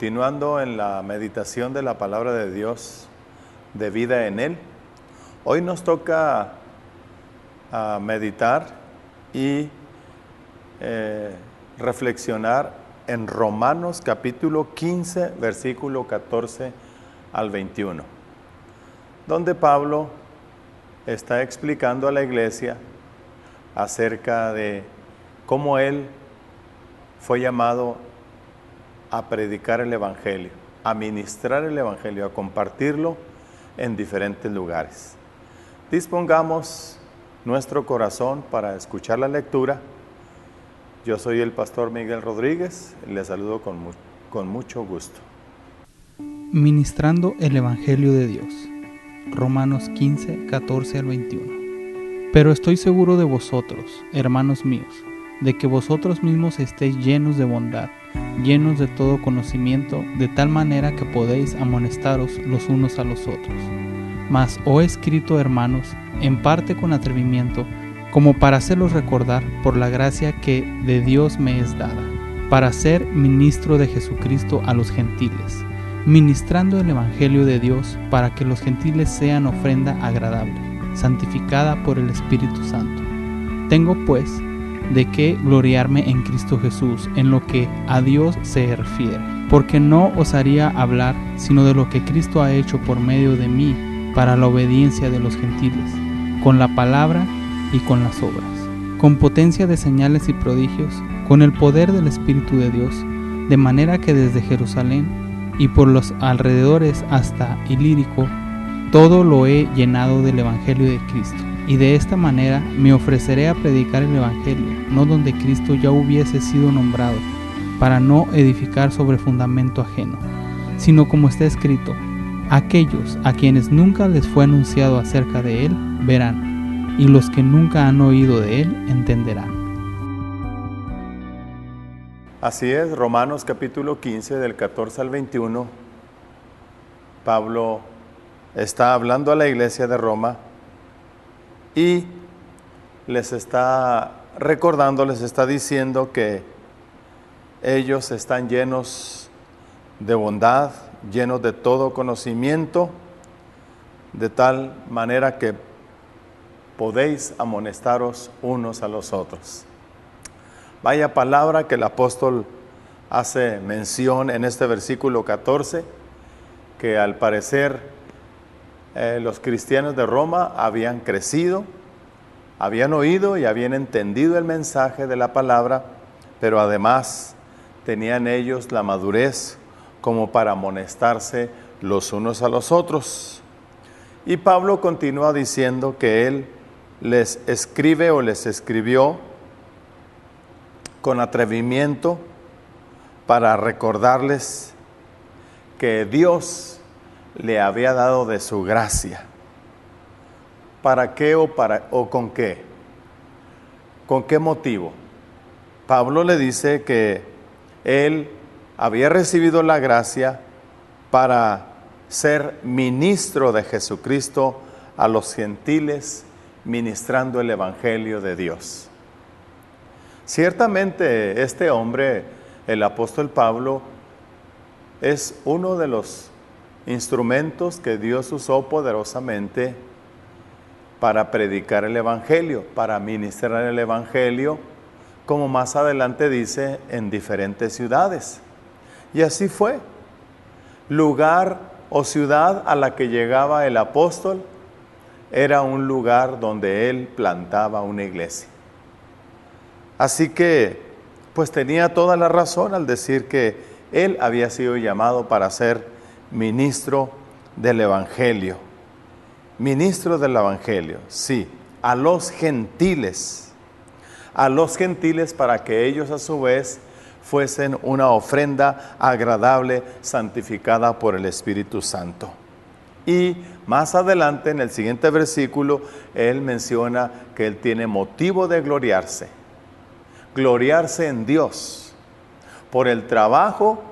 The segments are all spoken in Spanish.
Continuando en la meditación de la palabra de Dios, de vida en Él, hoy nos toca meditar y reflexionar en Romanos capítulo 15, versículo 14 al 21, donde Pablo está explicando a la iglesia acerca de cómo él fue llamado a predicar el Evangelio, a ministrar el Evangelio, a compartirlo en diferentes lugares. Dispongamos nuestro corazón para escuchar la lectura. Yo soy el pastor Miguel Rodríguez, les saludo con mucho gusto. Ministrando el Evangelio de Dios. Romanos 15, 14 al 21. Pero estoy seguro de vosotros, hermanos míos, de que vosotros mismos estéis llenos de bondad, llenos de todo conocimiento, de tal manera que podéis amonestaros los unos a los otros. Mas os he escrito, hermanos, en parte con atrevimiento, como para hacerlos recordar por la gracia que de Dios me es dada, para ser ministro de Jesucristo a los gentiles, ministrando el Evangelio de Dios para que los gentiles sean ofrenda agradable, santificada por el Espíritu Santo. Tengo pues de qué gloriarme en Cristo Jesús en lo que a Dios se refiere, porque no osaría hablar sino de lo que Cristo ha hecho por medio de mí para la obediencia de los gentiles, con la palabra y con las obras, con potencia de señales y prodigios, con el poder del Espíritu de Dios, de manera que desde Jerusalén y por los alrededores hasta Ilírico, todo lo he llenado del Evangelio de Cristo. Y de esta manera me ofreceré a predicar el Evangelio, no donde Cristo ya hubiese sido nombrado, para no edificar sobre fundamento ajeno, sino como está escrito: aquellos a quienes nunca les fue anunciado acerca de Él, verán, y los que nunca han oído de Él, entenderán. Así es, Romanos capítulo 15, del 14 al 21, Pablo está hablando a la iglesia de Roma y les está recordando, les está diciendo que ellos están llenos de bondad, llenos de todo conocimiento, de tal manera que podéis amonestaros unos a los otros. Vaya palabra que el apóstol hace mención en este versículo 14, que al parecer los cristianos de Roma habían crecido, habían oído y habían entendido el mensaje de la palabra, pero además tenían ellos la madurez como para amonestarse los unos a los otros. Y Pablo continúa diciendo que él les escribe o les escribió con atrevimiento para recordarles que Dios le había dado de su gracia. ¿Para qué o con qué? ¿Con qué motivo? Pablo le dice que él había recibido la gracia para ser ministro de Jesucristo a los gentiles, ministrando el Evangelio de Dios. Ciertamente este hombre, el apóstol Pablo, es uno de los instrumentos que Dios usó poderosamente para predicar el Evangelio, para ministrar el Evangelio, como más adelante dice, en diferentes ciudades. Y así fue. Lugar o ciudad a la que llegaba el apóstol era un lugar donde él plantaba una iglesia. Así que, pues tenía toda la razón al decir que él había sido llamado para ser ministro del Evangelio. Ministro del Evangelio, sí, a los gentiles para que ellos a su vez fuesen una ofrenda agradable, santificada por el Espíritu Santo. Y más adelante, en el siguiente versículo, él menciona que él tiene motivo de gloriarse en Dios, por el trabajo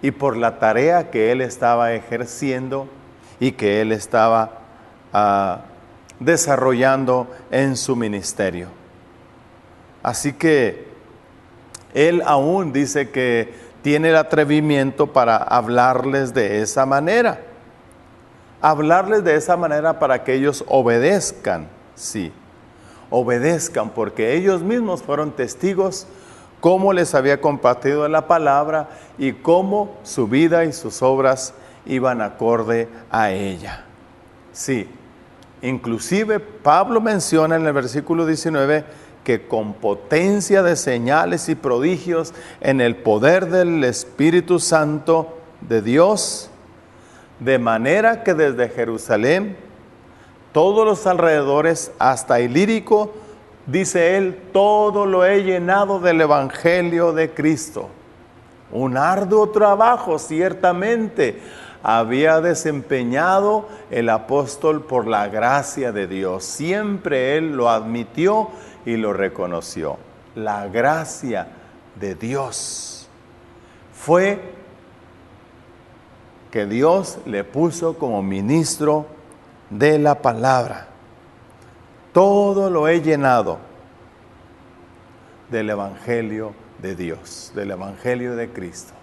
y por la tarea que él estaba ejerciendo y que él estaba desarrollando en su ministerio. Así que él aún dice que tiene el atrevimiento para hablarles de esa manera. Hablarles de esa manera para que ellos obedezcan, sí, obedezcan, porque ellos mismos fueron testigos cómo les había compartido la palabra y cómo su vida y sus obras iban acorde a ella. Sí, inclusive Pablo menciona en el versículo 19 que con potencia de señales y prodigios en el poder del Espíritu Santo de Dios, de manera que desde Jerusalén, todos los alrededores hasta Ilírico, dice él, todo lo he llenado del Evangelio de Cristo. Un arduo trabajo, ciertamente, había desempeñado el apóstol por la gracia de Dios. Siempre él lo admitió y lo reconoció. La gracia de Dios fue que Dios le puso como ministro de la palabra. Todo lo he llenado del Evangelio de Dios, del Evangelio de Cristo.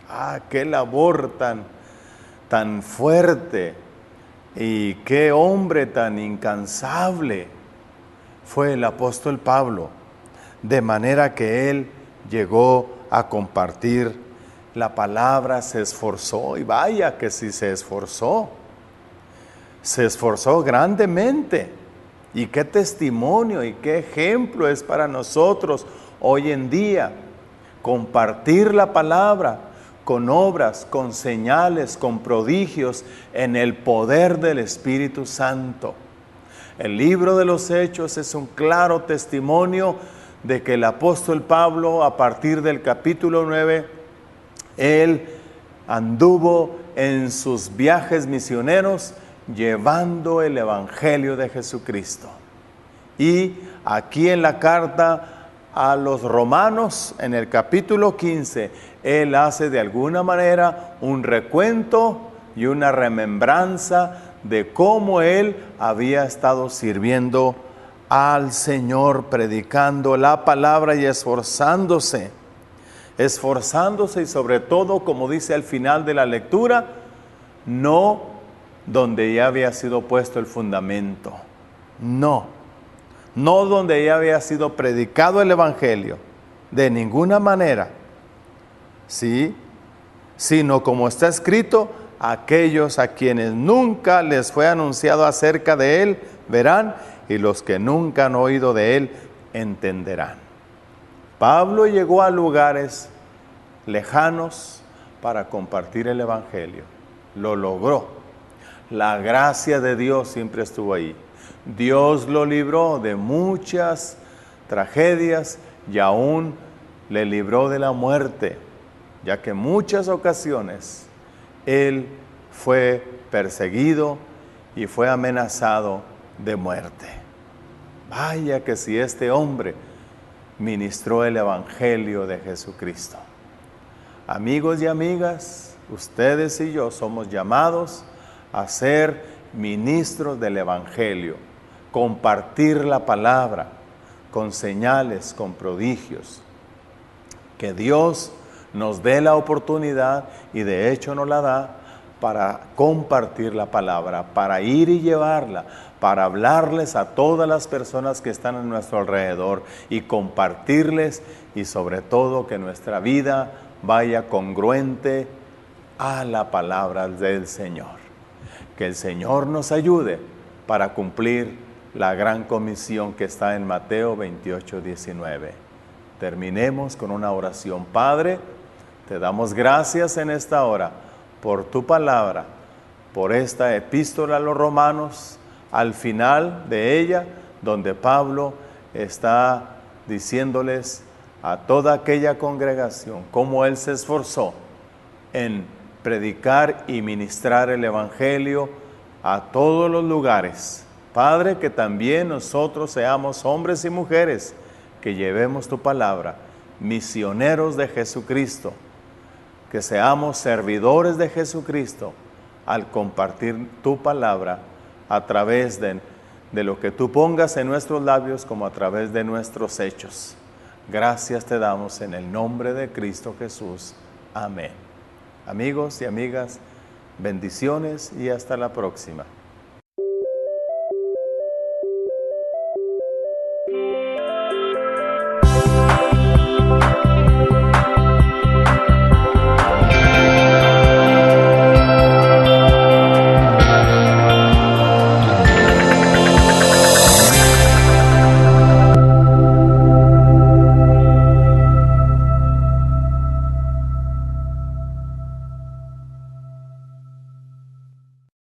¡Ah, qué labor tan fuerte! Y qué hombre tan incansable fue el apóstol Pablo, de manera que él llegó a compartir la palabra, se esforzó, y vaya que sí se esforzó grandemente. Y qué testimonio y qué ejemplo es para nosotros hoy en día compartir la palabra con obras, con señales, con prodigios en el poder del Espíritu Santo. El libro de los Hechos es un claro testimonio de que el apóstol Pablo, a partir del capítulo 9, él anduvo en sus viajes misioneros llevando el Evangelio de Jesucristo. Y aquí en la carta a los Romanos, en el capítulo 15, él hace de alguna manera un recuento y una remembranza de cómo él había estado sirviendo al Señor, predicando la palabra y esforzándose y sobre todo, como dice al final de la lectura, no donde ya había sido puesto el fundamento, no donde ya había sido predicado el Evangelio, de ninguna manera, ¿sí? Sino como está escrito, aquellos a quienes nunca les fue anunciado acerca de él, verán, y los que nunca han oído de él, entenderán. Pablo llegó a lugares lejanos para compartir el Evangelio. Lo logró. La gracia de Dios siempre estuvo ahí. Dios lo libró de muchas tragedias y aún le libró de la muerte, ya que en muchas ocasiones él fue perseguido y fue amenazado de muerte. Vaya que si este hombre ministró el Evangelio de Jesucristo. Amigos y amigas, ustedes y yo somos llamados a ser ministros del Evangelio, compartir la palabra con señales, con prodigios. Que Dios nos dé la oportunidad, y de hecho nos la da, para compartir la palabra, para ir y llevarla, para hablarles a todas las personas que están a nuestro alrededor y compartirles, y sobre todo que nuestra vida vaya congruente a la palabra del Señor. Que el Señor nos ayude para cumplir la gran comisión que está en Mateo 28:19. Terminemos con una oración. Padre, te damos gracias en esta hora por tu palabra, por esta epístola a los Romanos, al final de ella, donde Pablo está diciéndoles a toda aquella congregación cómo él se esforzó en predicar y ministrar el Evangelio a todos los lugares. Padre, que también nosotros seamos hombres y mujeres que llevemos tu palabra, misioneros de Jesucristo, que seamos servidores de Jesucristo al compartir tu palabra a través de lo que tú pongas en nuestros labios, como a través de nuestros hechos. Gracias te damos en el nombre de Cristo Jesús. Amén. Amigos y amigas, bendiciones y hasta la próxima.